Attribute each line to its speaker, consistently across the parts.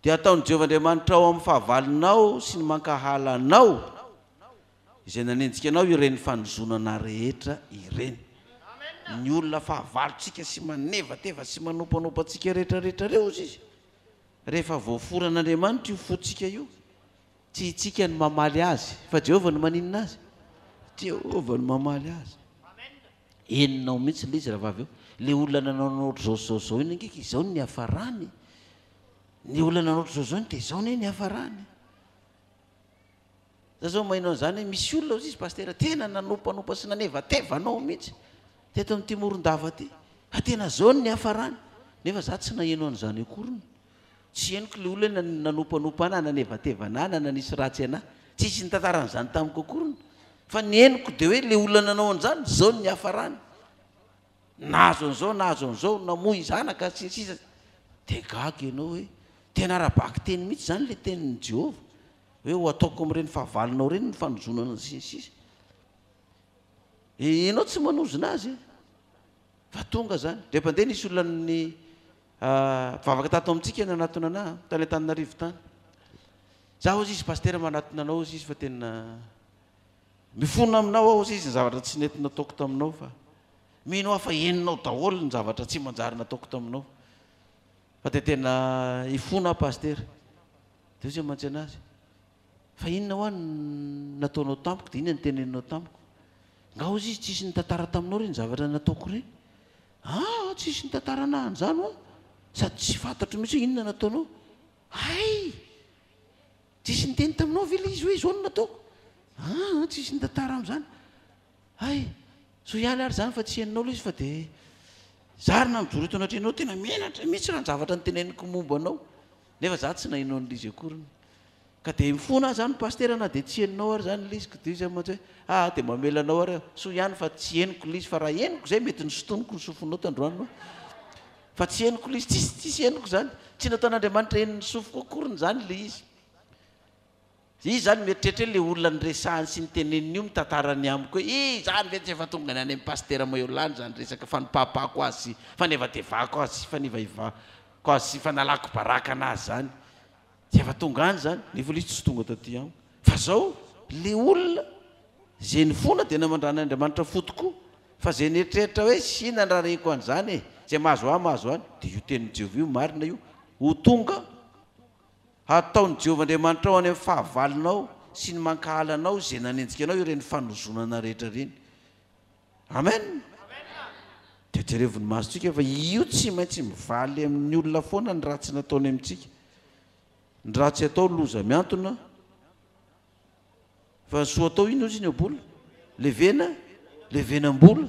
Speaker 1: dia ataony Jehovahandriamanitra ao amin'ny fahavalinao sy ny mankahalanao izay nanenjika anao ireny fanozonana rehetra ireny. Ny olona fahavalontsika sy manevateva sy manompanopa antsika rehetrarehetra reo izy rehefa voaforan'Andriamanitra io fotsika io tsy itsika ny mamaly azy fa Jehova no maninona azy, Jehova no mamaly azy. Eninao mihitsy le izy raha avy eo le olona nanao zao iny angeka izao ny hafarany, ny olona nanao zao dia izao ny hafarany. Zao mahinao an'izany misy olona izy pastera tena nanompanopa sy nanevatevanao mihitsy teto amin'ity moron-dava ty, tena zao ny hafarany, nefa za tsy naheno an'izany akoriny. Tsy henoko le olona nanompanopa ana nanevatevana ana nanisy ratsy ana, tsisy ny tantaran'izany tamiko akoriny, fa ny henoko dia hoe le olona nanao an'izany zao ny hafarany, nahazo an'izao nahazo an'izao namoy zanaka sisa dia gaga ianao hoe tena rahabaky teny mihitsy zany le tenin'ny Jehova hoe ho ataoko amin'ireny fahavalinao ireny ny fanozonana sisisy. Ianao tsy manozona azy fa tonga zany dia mpandeha nisy olona ny vavaka tato amintsika nanatona ana tany Antananarivo tany. Zaho izy pastera manatona anao izy fa tena mifona aminao aho izy ny zavatra tsy nety nataoko taminao fa mino aho fa eninao daholo ny zavatra tsy manjary nataoko taminao fa dia tena ifona pastera. Dia izy mantsy anazy fa inona ho any nataonao tampoko dia inona ny teneninao tampoko. Ngao izy tsisy ny tantara taminao reny zavatra nataoko reny. Tsisy ny tantara anahy an'izany ho sady tsy fantatro mihitsy inona nataonao. Hay tsisy ny teny taminao ve le izy hoe izao no nataoko. Tsisy ny tantara amin'izany. Hay so ihany ary zany fa tsy heninao le izy fa dia zarina mijoro eto anatrenao tena menatra mihitsy raha ny zavatra ny teneniko momba anao nefa za tsy nahinao an'ilay izy akoriny. Ka dia mifona zany pastera na dia tsy heninao ary zany le izy ka dia izy mantsy hoe dia mamelanao ary so ihany fa tsy henoko le izy fa raha henoko zay mety nysotonoko ny sofonao tandroanao fa tsy henoko le izy tsisy henoko zany tsy nataon'Andriamanitra henony sofoko akoriny zany le izy. Izy zany mieritreritra le olona nyresahany sy ny teneniny io mitantarany amiko hoe zany ve tsy efa tonga ny any amin'ny pastera Maolany zany resaka fanopapako azy sy fanevatevako azy sy fanevaivako azy sy fanalako baraka anazy zany tsy efa tonga any zany nefa le izy tsy tonga taty amiko fa zao le olona zay ny fona dia namandrany fotoko fa zay nieritreritra hoe sy nandrareko an'izany zay mahazo any dia io tenin'ny Jehova io marina io ho tonga ataony Jehovahandriamanitra ao any amin'ny fahavalinao sy ny mankahalanao zay nanenjika anao ireny fanozonana rehetra reny. Amen. Dia jerevony masontsika fa io tsy maintsy mivaly amin'ny olona foana ny ratsy nataony amintsika. Ny ratsy atao loza miantona fa soa atao ino izy ny abola levenam-bola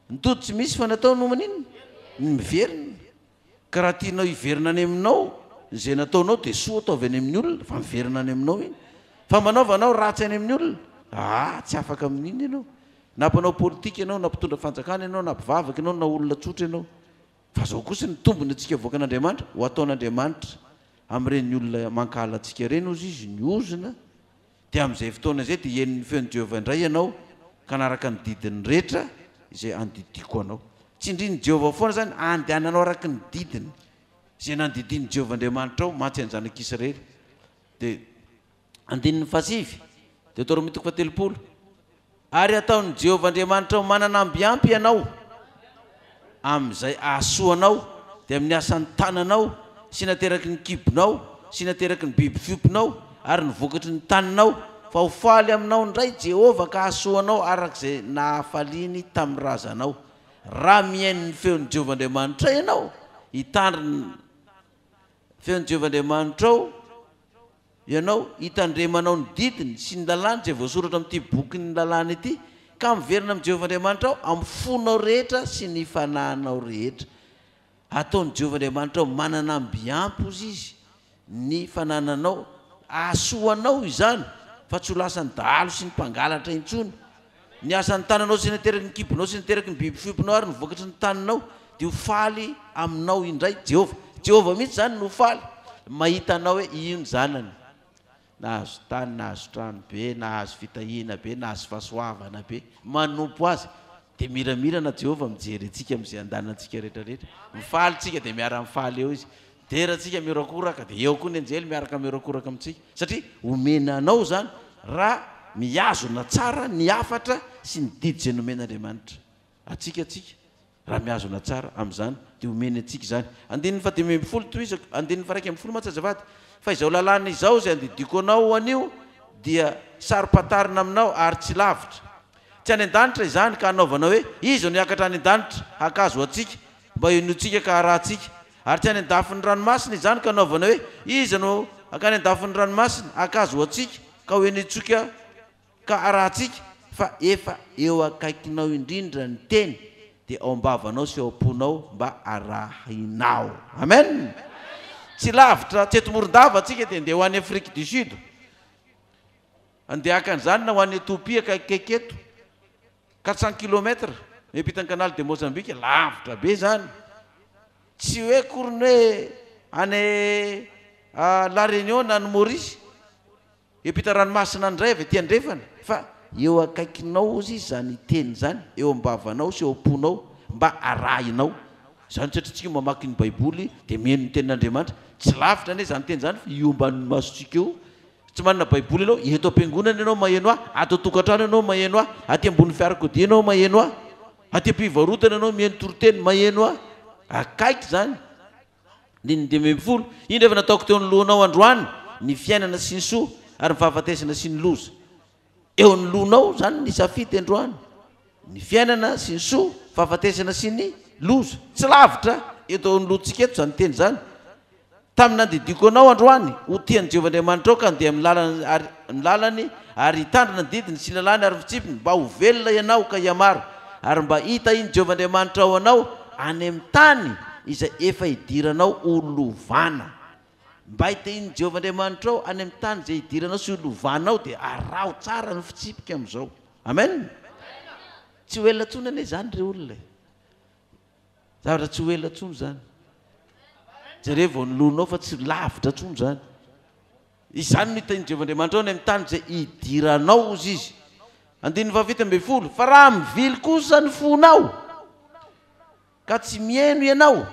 Speaker 1: nitody tsy misy fa natao no manino miverina ka raha tianao hiverina any aminao zay nataonao dia soa ataovy any amin'ny olona fa miverina any aminao iny fa manaovanao ratsy any amin'ny olona tsy afaka amin'iny ianao na mpanao politika ianao na mpitondra fanjakana ianao na mpivavaka ianao na olona tsotra ianao fa zao kosa ny tombony atsika voakan'Andriamanitra ho ataon'Andriamanitra amin'ireny olona mankahala antsika ireny ozy izy ny ozona dia amin'izay fotoana izay dia henon'ny feon'ny Jehova indray ianao ka naraka ny didiny rehetra izay andidiko anao. Tsy indrin'ny Jehova foana zany andehananao araka ny didiny zay nandidiny Jehovahandriamanitra ao mantsy any zanak'Israely. Dia andininy fasivy dia Deutéronomie 30 ary ataon'ny Jehovahandriamanitra ao mananambiampy ianao amin'izay ahasoanao dia amin'ny asan'ny tananao sy nateraky ny kibonao sy nateraky ny biby fiopinao ary ny vokatry ny taninao fa ho faly aminao indray Jehova ka ahasoanao arak'izay nahafaliny tamin'ny razanao. Raha mihaino ny feon'ny Jehovahandriamanitra ianao hitandriny feon'ny Jehovahandriamanitra ao ianao hitandremanao ny didiny sy ny lalàny zay voasoratra amin'ity boky ny lalàna ity ka miverina amin'ny Jehovahandriamanitra ao amin'ny fonao rehetra sy ny fanahinao rehetra. Ataon'ny Jehovahandriamanitra ao mananambiampy ozy izy ny fanananao ahasoanao izany fa tsy ho lasany dahalo sy ny mpangalatra intsony. Ny asan'ny tananao sy nateraky ny kibonao sy nateraky ny biby fiopinao ary ny vokatry ny taninao dia ho faly aminao indray Jehova mihitsy zany no faly mahita anao hoe io ny zanany nahazo tany nahazo trano be nahazo fitahina be nahazo fahasoavana be manompo azy dia miramirana Jehova mijery antsika amin'izay andanantsika rehetrarehetra mifaly tsika dia miara mifaly eo izy deratsika miorakoraka dia eo koa ny anjely miaraka miorakoraka amintsika satria omenanao zany raha miazona tsara ny afatra sy ny didy zay nomen'Andriamanitra atsika raha miazona tsara amin'izany dia omeny atsika zany. 110 toizako 111 matsazavady fa izao lalàna izao zay andidiko anao anio dia sarim-patarina aminao ary tsy lavitra tsy any an-danitra izany ka anaovanao hoe izy niakatra any an-danitra hakazo atsika mba inotsika ka arahantsika ary tsy any an-dafin'ny ranomasina izany ka anaovanao hoe izy no akany an-dafin'ny ranomasina hakazo atsika ka ho enitsika ka arahantsika fa efa eo akaikinao indrindra ny teny dia ao am-bavanao sy ao am-ponao mba arahinao. Amen. Tsy lavitra tsy eto Morondava atsika dia andeha ho any Afrique du Sud andeha akan'izany na ho any Ethiopia kaikaiky eto 400 km miampitany canal de Mozambique lavitra be zany tsy hoe korony hoe any La Réunion na ny Maurice epita ranomasina ndray avy aty andrefana fa eo akaikinao izy zany teny zany eo am-bavanao sy eo am-ponao mba arahinao zany satria tsika mamaky ny baiboly dia mihaino ny tenin'Andriamanitra tsy lavitra ane zany teny zany fa io ambany masotsika eo tsy manana baiboly ianao eto am-piangonana ianao maheno ahy ato tokantrano ianao maheno ahy aty ambony fiarakodia ianao maheno ahy aty am-pivarotana ianao mihaino toroteny maheno ahy akaiky zany 110 indra efa nataoko teo ny lohanao androany ny fiainana sy ny soa ary ny fahafatesana sy ny loza eo ny lohanao zany ny safidy androany ny fiainana sy ny soa fahafatesana sy ny loza tsy lavitra eto ny lotsika eto zany teny zany tamin'ny nandidiko anao androany ho tian'i Jehovah'Andriamanitra ao ka andeha amin'ny lalany ary hitandrina ny didiny sy lalàny ary fitsipiny mba ho velona ianao ka hiamaro ary mba hita iny Jehovah'Andriamanitra ao anao any amin'ny tany izay efa hidiranao olovana mba hita iny Jehovah'Andriamanitra ao any amin'ny tany izay hidiranao sy olovanao dia araho tsara ny fitsipika amin'izao. Amen. Tsy ho ela tsony ane zany re olona zavatra tsy ho ela tsony zany jereo vao ny lohanao fa tsy lavitra tsony zany izany no hita iny Jehovah'Andriamanitra ao any amin'ny tany izay hidiranao ozy izy. 120 fa raha mivily kosa ny fonao ka tsy mihaino ianao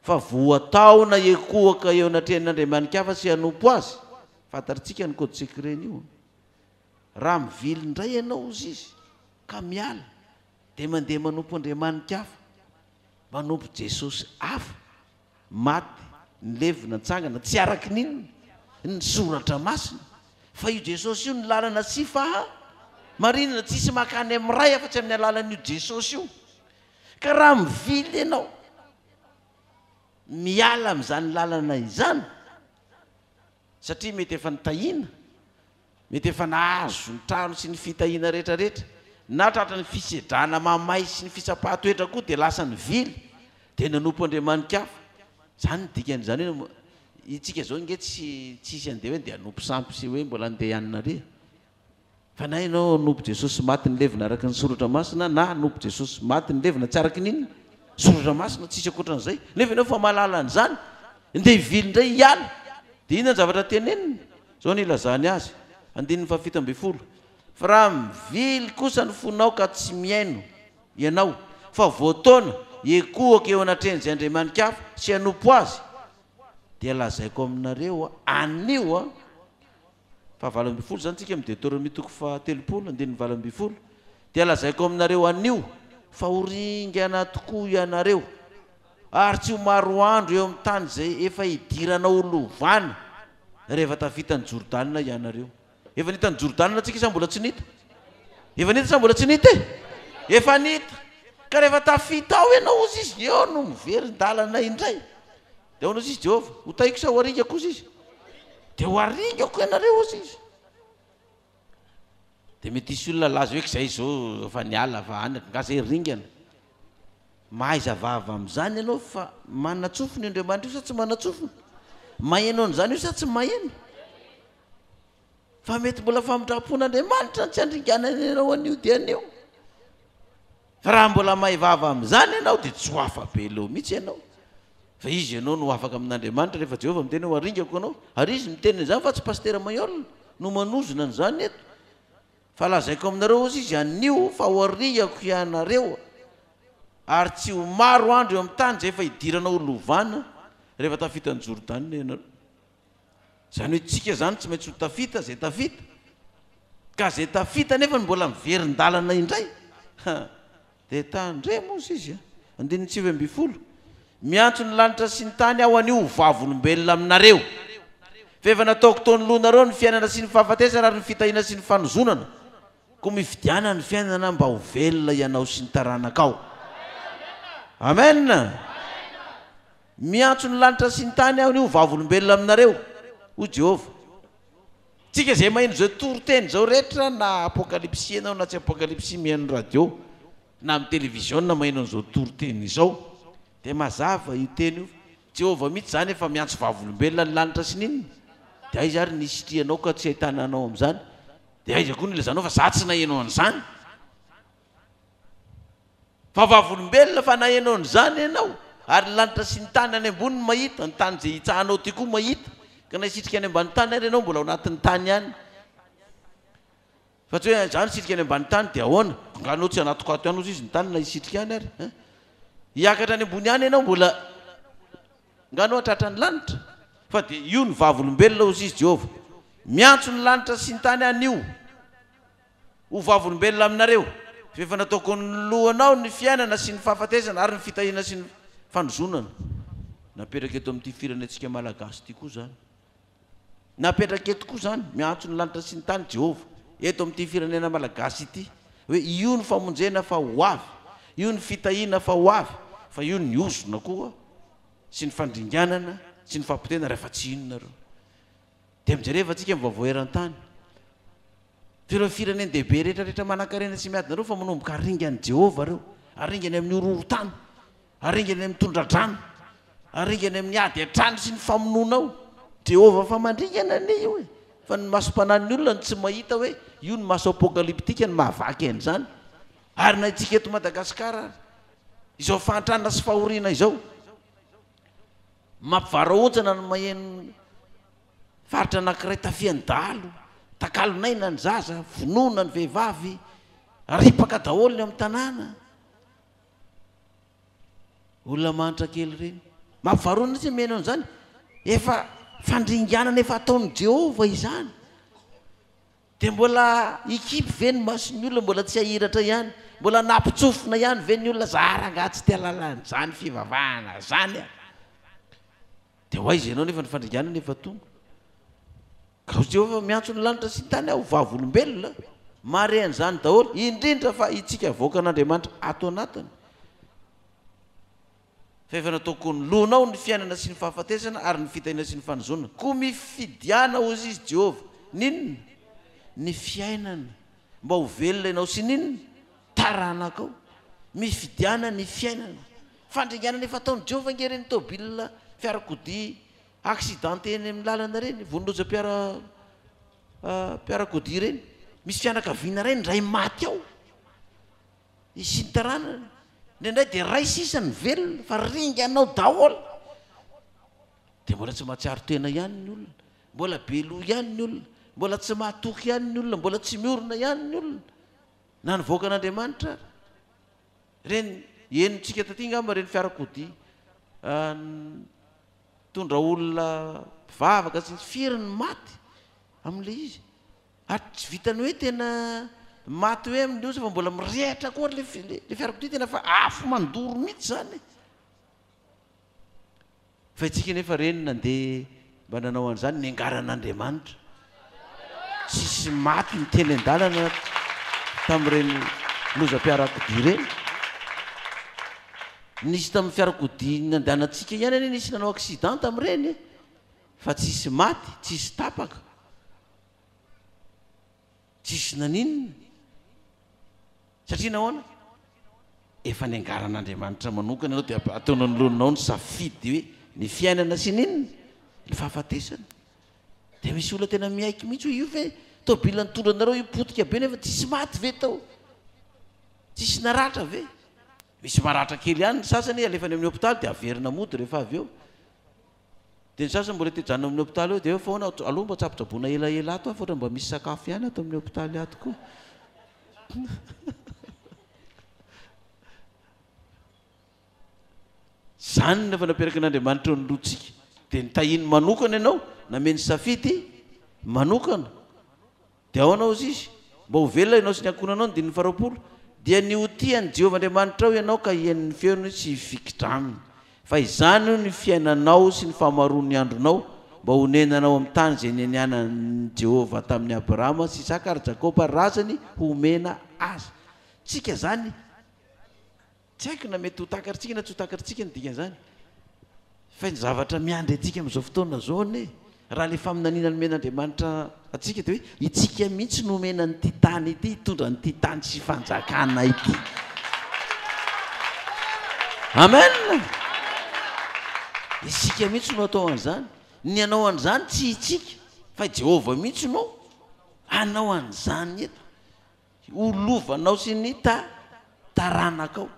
Speaker 1: fa voataona ekoaka eo anatrehan'Andriamanikafa sy hanompo azy fantaritsika ny code secret io raha mivily indray ianao ozy izy ka miala dia mandeha manompo Andriamanikafa manompo Jesosy hafa maty nilevina nitsangana tsy araky ninona ny soratra masina fa io Jesosy io ny lalana sy faha marinana tsisy makany amin'ny ray afa tsy amin'ny alalan'io Jesosy io ka raha mivily ianao miala amin'izany lalana izany satria mety efa nitahina mety efa nahazo ny trano sy ny fitahina rehetrarehetra na tratra ny fisedrana mamay sy ny fisapahatoetra koa dia lasa ny vily dia nanompo Andriamanikafa zany dikan'izany hoe itsika zao nge tsisy andeha hoe dia hanompo sampy sy hoe mbola andeha ianona re fa na ianao hanompo Jesosy maty nilevina araka ny soratra masina na hanompo Jesosy maty nilevina tsy araky ninona soratra masina tsisy akoatran'izay nefa ianao fa mahalala an'izany ndeha hivily indray hiala dia inona ny zavatra tenenina zao ny ilazany azy 117 fa raha mivily kosa ny fonao ka tsy mihaino ianao fa voataona ekoaka eo anatrehan'izay Andriamanikafa sy hanompo azy dia lazaiko aminareo anio fa 20 zany tsika amin'ny Deutéronomie 3:30 dia lazaiko aminareo anio fa horingana tokoa ianareo ary tsy ho maro andro eo amin'ny tany izay efa hidiranao olovana rehefa tafita ny Jordanina ianareo. Efa nita ny Jordanina tsika sa mbola tsy nita? Efa nita sa mbola tsy nita? Efa nita. Ka rehefa tafita ao ianao ozy izy eo no miverin-dalana indray dia ao izy Jehovah ho taiko sa ho aringako ozy izy dia ho aringako ianareo ozy izy dia mety isy olona laza hoe k'izay zao fa niala fa anaka nga zay ringana mahaiza vava amin'izany ianao fa manatsofony Andriamanitra io sa tsy manatsofony maheno an'izany io sa tsy maheno fa mety mbola famindrapon'Andriamanitra tsy andringanana ianao anio dia anio fa raha mbola mahay vava amin'izany ianao dia tsy ho hafa be leo mihitsy ianao fa izy ianao no afaka amin'Andriamanitra rehefa Jehovah miteny hoe aringako anao ary izy miteny izany fa tsy pastera Mahiolina no manozona an'izany eto fa lazaiko aminareo ozy izy anio fa ho aringako ianareo ary tsy ho maro andro eo amin'ny tany izay efa hidiranao lovana rehefa tafita ny Jordania ianareo. Zany hoe tsika zany tsy maintsy ho tafita zay tafita, ka zay tafita nefa mbola miverin-dalana indray dia tandre moa izy 9:20 miantso ny lanitra sy ny tany aho anio vavolombelona aminareo, fa efa nataoko tao ny lohanareo ny fiainana sy ny fahafatesana ary ny fitahina sy ny fanozonana, ko mifidiana ny fiainana mba ho velona ianao sy ny taranakao. Amen. Miantso ny lanitra sy ny tany aho anio vavolombelona aminareo ho Jehova. Tsika zay maheno zao toroteny zao rehetra, na apokalipsi ianao na tsy apokalipsi mihaino radio na amin'ny télévision na maheno an'izao toroteny izao, dia mazava io teny io. Jehova mihitsy zany efa miantso vavolombelona ny lanitra sy ninona, dia aiza ary nisitrianao ka tsy ahitananao amin'izany, dia aiza koa nilazanao fa za tsy nahenao an'izany. Fa vavolombelona fa nahenao an'izany ianao, ary ny lanitra sy ny tany any ambony mahita, ny tany zay hitsahanao ty koa mahita, ka na hisitrika any ambany tany ary ianao mbola ao anatin'ny tany ihany. Fa tsy hoe zany hisitrika any ambany tany dia ahoana, nganao tsy anaty kato ihany ozy izy ny tany na hisitrika any ary hiakatra any ambony any ianao mbola nganao hatratra ny lanitra. Fa dia io ny vavolombelona ozy izy Jehova, miantso ny lanitra sy ny tany anio ho vavolombelona aminareo, fa efa nataoko ny lohanao ny fiainana sy ny fahafatesana ary ny fitahina sy ny fanozonana. Napetraka eto amin'ity firenentsika malagasy ity koa zany, napetraka eto koa zany, miantso ny lanitra sy ny tany Jehova eto amin'ity firenena malagasy ity, hoe io ny famonjena fa ho avy, io ny fitahina fa ho avy, fa io ny ozona koa sy ny fandringanana sy ny fampitena rehefa tsy inonareo. Dia mijereva antsika mivavao eran-tany, fireo fireneny dehibe rehetrarehetra manan-karena sy miadinareo fa manomboka aringany Jehova reo, aringany amin'ny ororo-tany, aringany amin'ny tondradrano, aringany amin'ny ady an-trano sy ny famononao. Jehova fa mandringana anio e, fa ny masom-panan'ny olona ny tsy mahita hoe io ny maso apokalyptika ny mahavaky an'izany. Ary na itsika eto Madagasikara izao fahantrana sy fahoriana izao, mampivaraontsana ny maheno faritra anankiray tafian-dalo, takalonaina ny zaza, vonona ny vehivavy, ripaka daholo ny amin'ny tanàna. Olona manitra kely reny mampivarona tsy miheno an'izany, efa fandringanana efa ataon'ny Jehova izany. Dia mbola ikipy ve ny mason'ny olona, mbola tsy ahiratra ihany, mbola nampitsofina ihany ve ny olona zaranga tsy tia lalan'izany fivavahana zany. Dia ho aiza ianao nefa ny fandringanana efa tonga. Ka Jehova miantso ny lanitra sy ny tany aho vavolombelona, mare an'izany daholo, indrindra fa itsika voakan'Andriamanitra ato anatiny. Fa efa nataoko ny lohanao ny fiainana sy ny fahafatesana ary ny fitahina sy ny fanozonana, ko mifidiana ozy izy Jehova ninona ny fiainana mba ho velona ianao sy ninona taranakao. Mifidiana ny fiainana, fandringanana efa ataon'ny Jehova ngereny tôbila fiarakodia accidenté eny amin'ny lalana reny, vonoloja piarakodia reny, misy fianakaviana reny ray maty ao isy ny taranana, nendray dia ray sisa ny velona fa ringanao daholo. Dia mbola tsy mahatsiaro tena ihany ny olona, mbola beloa ihany ny olona, mbola tsy mahatoky ihany ny olona, mbola tsy miorona ihany ny olona na ny voakan'Andriamanitra reny. Enontsika taty ngamba reny fiarakodia tondra olona mpivavaka sy firy ny maty amin'ilay izy, ary tsy vitany hoe tena maty hoe amin'ilay izy, fa mbola mirehatra koa le fiarakodia, tena fa afo mandoro mihitsy zany. Fa itsika nefa reny nandeha mba nanao an'izany ny angaran'Andriamanitra, tsisy maty ny teny an-dalana tamin'ireny lozam-piarakodia reny. Nisy tamin'ny fiarakodia nandehanantsika ihany anie nisy nanao accident tamin'ireny, fa tsisy maty, tsisy tapaka, tsisy naninona, satria nahoana efa ny angaran'Andriamanitra manokana ianao dia ataonao ny lohanao ny safidy hoe ny fiainana sy ninona ny fahafatesana. Dia misy olona tena miaiky mihitsy hoe io ve tôbila nitondranareo io potika be nefa tsisy maty ve tao, tsisy naratra ve? Misy maratra kely ihany ny sasany, alefany amin'ny hôpitaly dia averina mody rehefa avy eo. Dia ny sasany mbola tejanona amin'ny hôpitaly eo, dia foana aloha mba tsapotsaboana elaela ato fa mba misy sakafo ihany ato amin'ny hôpitaly ato koa. zany rehefa naperaka an'Andriamanitra ny lotsika dia nitahiny manokana ianao nameny safidy manokana dia ao anao izy izy mba ho velona ianao sy ny ankonanao ny 10 dia niotiany Jehovah Andriamanitra ao ianao ka hiain'ny feony tsy hifikitra aminy fa izany ny fiainanao sy ny fahamaroan'ny andronao mba honenanao amin'ny tany izay nianianan'i Jehovah tamin'ny Abrahama sy Isaka ary Jakoba razany homena azy. Tsika zany tsy haiko na mety ho takaritsika na tsy ho takaritsika ny dikan'izany fa ny zavatra miandry atsika amin'izao fotoana zao ne raha le faminaniana nomen'Andriamanitra atsika dia hoe itsika mihitsy nomena nyity tany ity hitondra nyity tany sy fanjakana ity. Amen. Isika mihitsy no atao an'izany. Ny anao an'izany tsy itsika fa Jehovah mihitsy no anao an'izany eto olovanao sy ny taranakao.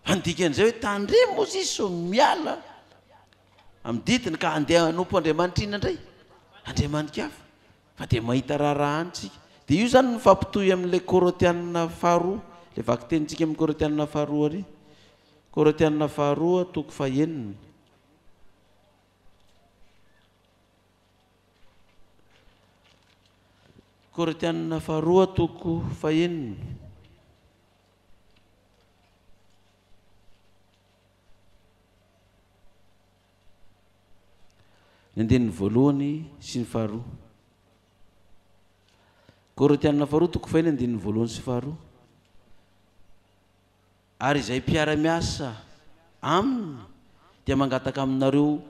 Speaker 1: Andikan'izay hoe tandremo izy so miala amin'ny didiny ka andeha hanompo Andriamanitra inona indray Andriamanitra hafa fa dia mahita raharaha antsika. Dia io zany mifampitohy amin'ilay Korintiana faharoa le vaky tenintsika amin'ny Korintiana faharoa ary Korintiana faharoa toko fahaenina. Korintiana faharoa toko fahaenina. Ny andinin'ny voalohany sy ny faharoa. Korintiana faharoa toko fahaenina andinin'ny voalohany sy faharoa. Ary izay mpiara-miasa aminy dia mangataka aminareo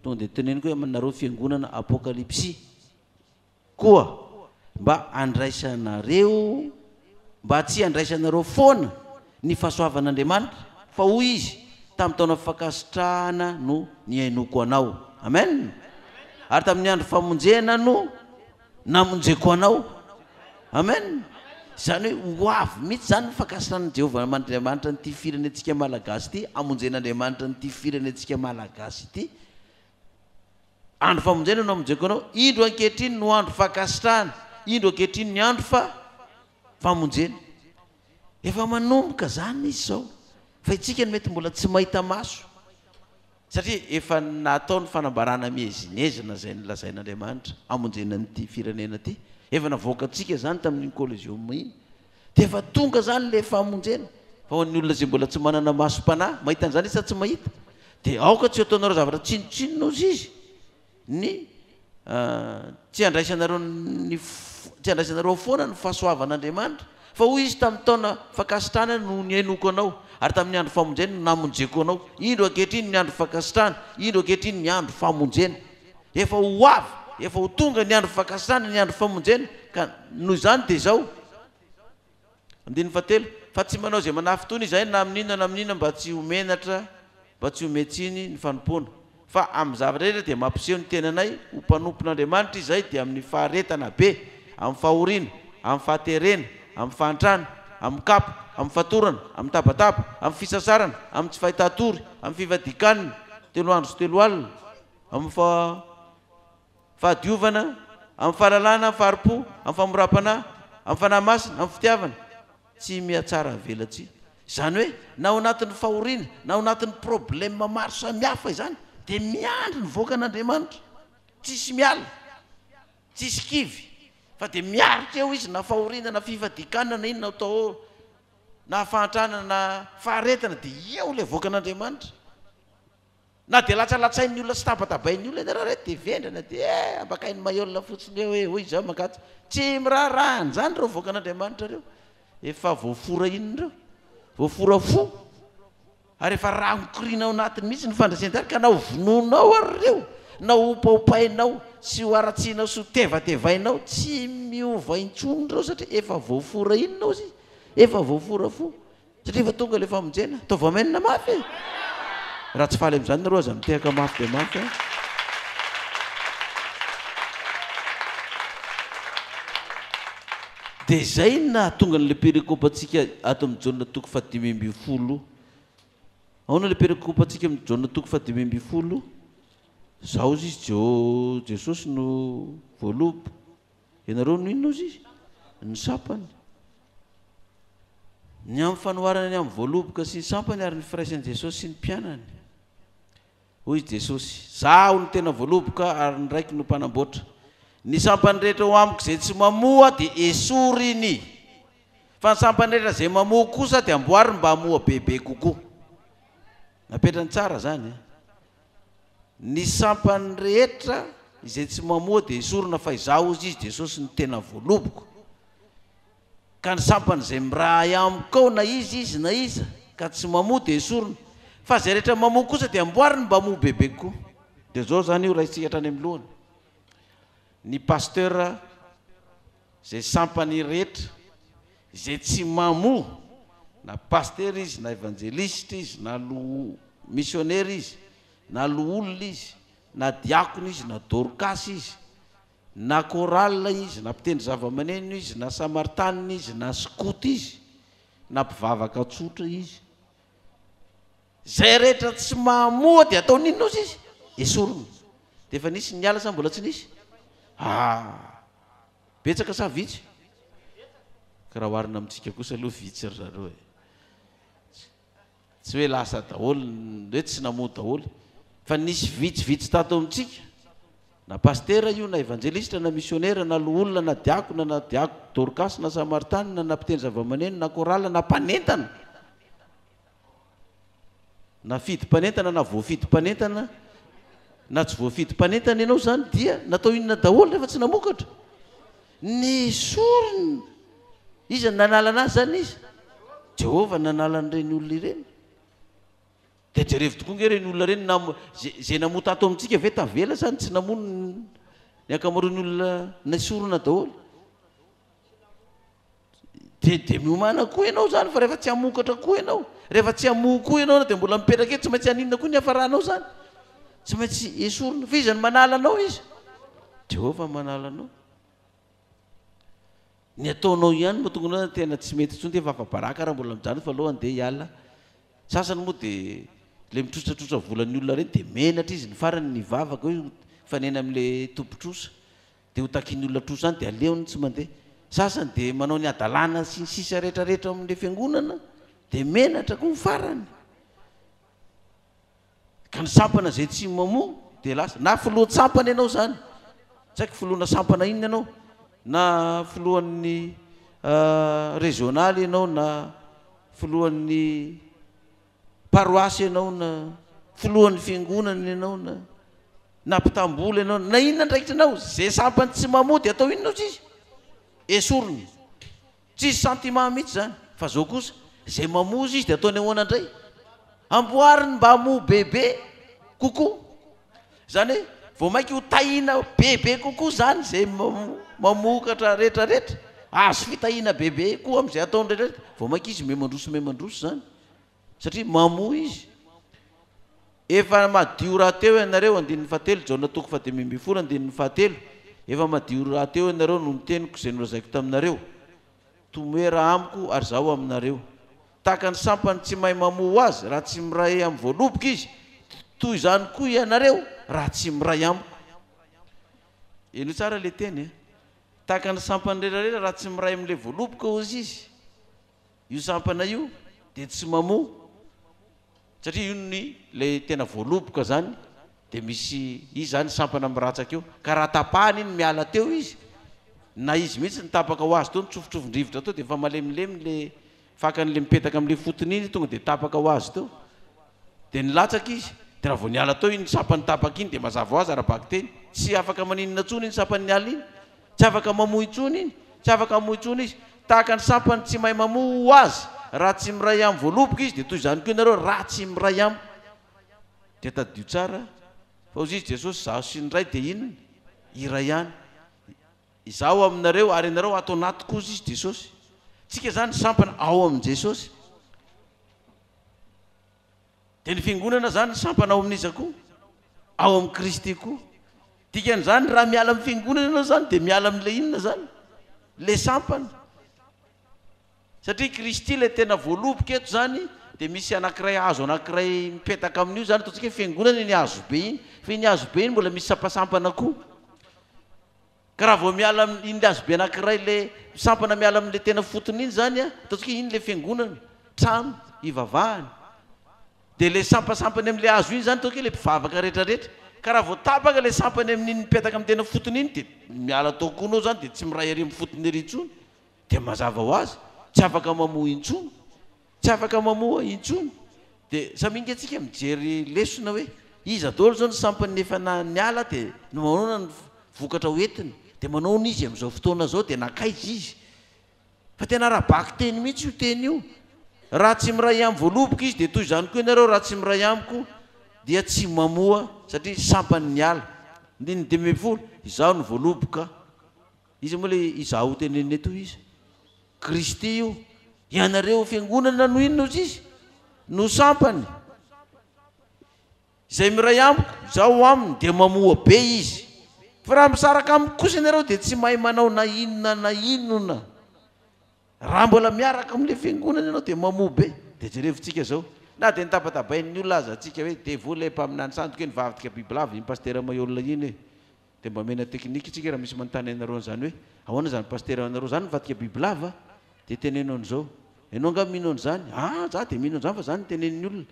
Speaker 1: tonga dia teneniko hoe aminareo fiangonana apokalipsy koa mba andraisanareo mba tsy andraisanareo foana ny fahasoavan'Andriamanitra fa hoy izy tamin'ny taona fankasitrahana no niainoko anao. Amen. Ary tamin'ny andro famonjena no namonjeko anao. Amen. Zany hoe ho avy mihitsy zany fankasitrahana Jehovah Andriamanitra nyity firenentsika malagasy ity, amonjen'Andriamanitra nyity firenentsika malagasy ity. Andro famonjena no namonjeko anao. Indro ankehitriny no andro fankasitrahana, indro ankehitriny ny andro famonjena. Efa manomboka zany izy zao fa itsika ny mety mbola tsy mahita maso satria efa natao ny fanambarana mihezinezina zay nilazain'Andriamanitra amonjena nyity firenena ty. Efa navoaka atsika zany tamin'ny collégium iny dia efa tonga zany le famonjena fa ho an'ny olona zay mbola tsy manana masom-panahy mahita an'izany izy sa tsy mahita dia aoka tsy ataonareo zavatra tsinotsinona ozy izy ny tsy andraisanareo foana ny fahasoavan'Andriamanitra fa hoy izy tamin'ny taona fankasitrahana no niainoko anao ary tamin'ny andro famonjena no namonjeko anao. Indro ankehitriny ny andro fankasitrahana, indro ankehitriny ny andro famonjena. Efa ho avy, efa ho tonga ny andro fankasitrahana, ny andro famonjena ka noho izany dia zao andininy fahatelo fa tsy manao zay manafy izahay na amin'inona mba tsy ho menatra mba tsy ho metsiny ny fanompona fa amin'ny zavatra rehetra dia mampiseho ny tenanay ho mpanompon'Andriamanitra izahay dia amin'ny faharetana be, amin'ny fahoriana, amin'ny fahaterena, amin'ny fahantrana, amin'ny kapa, amin'ny fatorana, amin'ny tabataba, amin'ny fisasarana, amin'ny tsy fahitatory, amin'ny fivadikanina 3 andro sy 3 alina, amin'ny fahadiovana, amin'ny fahalalana, amin'ny faharipo, amin'ny famorapana, amin'ny fanahy masina, amin'ny fitiavana, tsy mihatsara velatsy. Zany hoe na ao anatin'ny fahoriana na ao anatin'ny problème maro samihafa izany dia miandry ny voakan'Andriamanitra, tsisy miala, tsisy kivy fa dia miaritra eo izy na fahoriana na fivadikanana na inona atao na fahantrana na faharetana dia eo le voakan'Andriamanitra. Na dia latsalatsain'ny olona sy tabatabain'ny olona raha reto dia vendrana dia ambakainy mahiolona fotsiny eo hoe hoy zao makatsy tsy miraharahan zany reo voakan'Andriamanitra reo. Efa voafora inona reo, voafora fo ary efa rankoriana ao anatiny mihitsy ny fandraisana ka na ho vononao ary reo na hopaopainao sy ho aratsianao sy ho tevatevainao tsy miova intsony reo satria efa voafora inona izy, efa voafora fo satria efa tonga le famonjena. Ataovy amenina mafy raha tsy faly amin'izany nareo aza mitehaka mafy dia mafy. Dia zay na tonga n'le perikôpantsika ato amin'ny jauna toko 5:10. Ao na le perikôpantsika amin'ny jauna toko 5:10. Zao izy Jesosy no voalobo, ianareo no inona izy ny sapany. ny amin'ny fanoharana ny amin'ny voaloboka sy ny sampany ary ny firaisan'i Jesosy sy ny mpianany. Hoy Jesosy, zaho ny tena voaloboka ary ny raiky no mpanamboatra. Ny sampany rehetra ho amiko izay tsy mamoa dia esory iny, fa ny sampany rehetra izay mamoa kosa dia amboariny mba hamoa bebe kokoa. Napetrany tsara zany. Ny sampany rehetra izay tsy mamoa dia esorina, fa izaho izy Jesosy ny tena voaloboko. Ka ny sampany izay miray amiko ao na izy na iza ka tsy mamoa dia esorina, fa izay rehetra mamoa kosa dia amboariny mba hamoa bebe kokoa. Dia zao zany io raisitsika hatrany amin'ny lohany. Ny pasteur izay sampany rehetra izay tsy mamoa, na pasteur izy na evangeliste izy na missionnaire izy na olona izy na diakona izy na dorcas izy na chorale izy na mpitendry zava-maneno izy na samartanina izy na scout izy na mpivavaka tsotra izy, zay rehetra tsy mamoa dia atao ninona izy? Esorina. Dia efa nisy niala sa mbola tsy nisy? Betsaka sa vitsy? Ka raha oharina amintsika kosa aloha vitsy ry zareo. Tsy hoe lasa daholo, hoe tsy namoa daholo, fa nisy vitsivitsy tato amintsika. Na pasteur io, na evangeliste, na missionnaire, na olona, na diakona, na dorcas, na samartanina, na mpitendry zava-maneno, na chorale, na mpanentana, na fidim-panentana, na voafidim-panentana, na tsy voafidim-panentana ianao zany dia natao inona daholo rehefa tsy namokatra? Ny sorona. Iza ny nanala anazy zany izy? Jehovah nanala an'ireny olona ireny. Dia jerevy tokoa nge ireny olona ireny, zay namoa tato amintsika ve tavela zany tsy namoa ny ankamaroan'ny olona nasorona daholo. Dia miomana koa ianao zany, fa rehefa tsy hamokatra koa ianao, rehefa tsy hamoa koa ianao dia mbola mipetraka eto, tsy maintsy haninona koa ny hafaranao zany, tsy maintsy esorina. Fa iza ny manala anao izy? Jehovah manala anao. Ny ataonao ihany mahatonga anao tena tsy mety intsony, dia fafabaraka raha mbola mijano fa aloha andeha hiala. Sasany moa dia le mitrosatrosa volan'ny olona reny dia menatra izy, ny farany ny vavaka hoe fanena amin'le tompotrosa dia ho takin'ny olona trosa zany dia aleony tsy mandeha. Sasany dia manao ny adalàna sy ny sisa rehetrarehetra amin'le fiangonana dia menatra koa ny farany. Ka ny sampana izay tsy mamoa dia lasa na filoha sampana ianao zany, tsy haiko filohana sampana inona ianao, na filohan'ny régional ianao, na filohan'ny paroasy ianao, na filohan'ny fiangonana ianao, na mpitamboly ianao, na inona ndraikitra anao, zay sampany tsy mamoa dia atao inona izy? Esoriny. Tsisy sentiment mihitsy zany. Fa zao kosa zay mamoa izy dia ataony ahoana indray? Amboariny mba hamoa bebe kokoa. Zany hoe vao mainky ho tahina bebe kokoa zany zay mamokatra rehetrarehetra, azo fitahina bebe koa amin'izay ataony rehetrarehetra, vao mainky izy memandroso zany, satria mamoa izy. Efa madio raha teo ianareo, 9 Jaona 1:9, efa madio raha teo ianareo no niteniko izay nolazaiko taminareo, tomoera amiko ary zaho aminareo. Tahaka ny sampany tsy mahay mamoa azy raha tsy miray amin'ny voaloboka izy, toy izany koa ianareo raha tsy miray amiko. Eno tsara le teny. Tahaka ny sampany rehetrarehetra raha tsy miray amin'le voaloboka ozy izy, io sampana io dia tsy mamoa, satria io ny le tena voaloboka zany. Dia misy izy zany sampana miratsaka eo, ka raha tapahany iny miala teo izy, na izy mihitsy ny tapaka ho azy teo, nitsofotrovon-drivotra teo dia efa malemilemy le fakan'le mipetaka amin'le fotony iny, tonga dia tapaka ho azy teo, dia nilatsaka izy. Dia raha vao niala teo iny sampany tapaka iny dia mazava ho azy arabaky teny, tsy afaka maninona intsony iny sampany niala iny, tsy afaka mamoa intsony iny, tsy afaka mamoa intsony izy. Tahaka ny sampany tsy mahay mamoa ho azy raha tsy miray amin'ny voaloboka izy, dia toy izany koa ianareo raha tsy miray amiko. Dia tadio tsara fa ozy izy Jesosy, zaho sy ny ray dia inona? Iray ihany. Izaho aminareo ary ianareo ato anaty koa izy Jesosy. Tsika zany sampana ao amin' Jesosy. Dia ny fiangonana zany sampana ao amin'iza koa, ao amin'ny Kristy koa. Dikan'izany raha miala amin'ny fiangonana ianao zany dia miala amin'le inona zany? Le sampana. Satria Kristy le tena voaloboka eto zany, dia misy anankiray hazo anankiray mipetaka amin'io zany, ataontsika fiangonana ny hazo be iny, fa iny hazo be iny mbola misy sampasampana koa. ka raha vao miala iny le azobe anankiray le sampana miala amin'le tena fotony iny zany a ataontsika iny le fiangonana trano ivavahany dia le sampasampany amin'le azo iny zany taoke le mpivavaka rehetrarehetra ka raha vao tapaka le sampany amin'iny mipetaka amin'ny tena fotony iny dia miala tao koanao zany dia tsy miray ary amin'ny fotony ery intsony dia mazava ho azy tsy afaka mamoa intsony tsy afaka mamoa intsony dia saminga antsika mijery lesona hoe izy adolo zao ny sampany efa niala dia no manona ny vokatra hoentiny dia manao ny izy amin'izao fotoana zao dia nakaizy izy fa tena raha baky teny mihitsy io teny io raha tsy miray amy voaloboka izy dia toy izany koa ianareo raha tsy miray amiko dia tsy mamoa satria sampany niala ndiny 2010 izaho ny voaloboka izy moa le izaho teneniny eto izy Kristy io ianareo fiangonana no inona ozy izy no sampany izay miray amiko zaho aminy dia mamoa be izy fa raha misaraka amiko kosa ianareo dia tsy mahay manao na inona raha mbola miaraka amin'le fiangonana ianao dia mamoa be dia jerevitsika zao na dia nitapatabain'ny olona aza atsika hoe devo le mpaminany sandoka hoe nivavaka bibilava iny pastera maolona iny dia mba mena teknika itsika raha misy manontany anareo an'izany hoe ahoana zany pastera anareo zany nivadika bibilava dia tenenao an'izao ianao nga mino an'izany za dia mino an'izany fa zany tenen'ny olona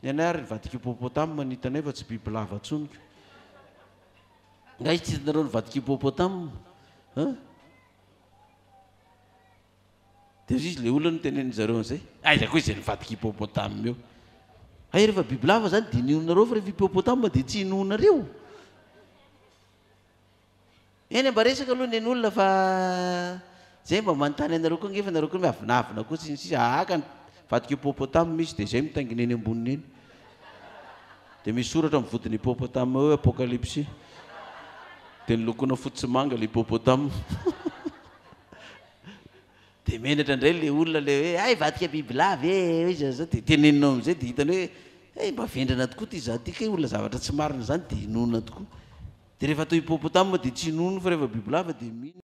Speaker 1: ny anay ary nivadika hipopotame manitanay fa tsy bibilava tsonyka nga izy tsy hitanareo nivadika hipopotame dia izy le olona no tenen'ny zareo an'izay aiza koa izay nivadika hipopotame eo ay rehefa bibilava zany dia nionareo fa rehefa hipopotame dia tsy inonareo eny mba resaka aloha ny olona fa zay mba manontany anareo koa ngefa anareo koa miavinavina koa tsy sisa aka vadika hipopotame misy dia zay mitangina eny amboniny eny dia misy soratra amin'ny vodiny hipopotame hoe apokalypsy dia nilokona fotsy manga le hipopotame dia menatra indray le olona le hoe ay vadika bibilava izy zao dia teneninao amin'izay dia hitany hoe mba vendrana tokoa ty za ty ka olona zavatra tsy marina zany dia inona tokoa dia rehefa atao hipopotame dia tsy inono fa rehefa bibilava dia mino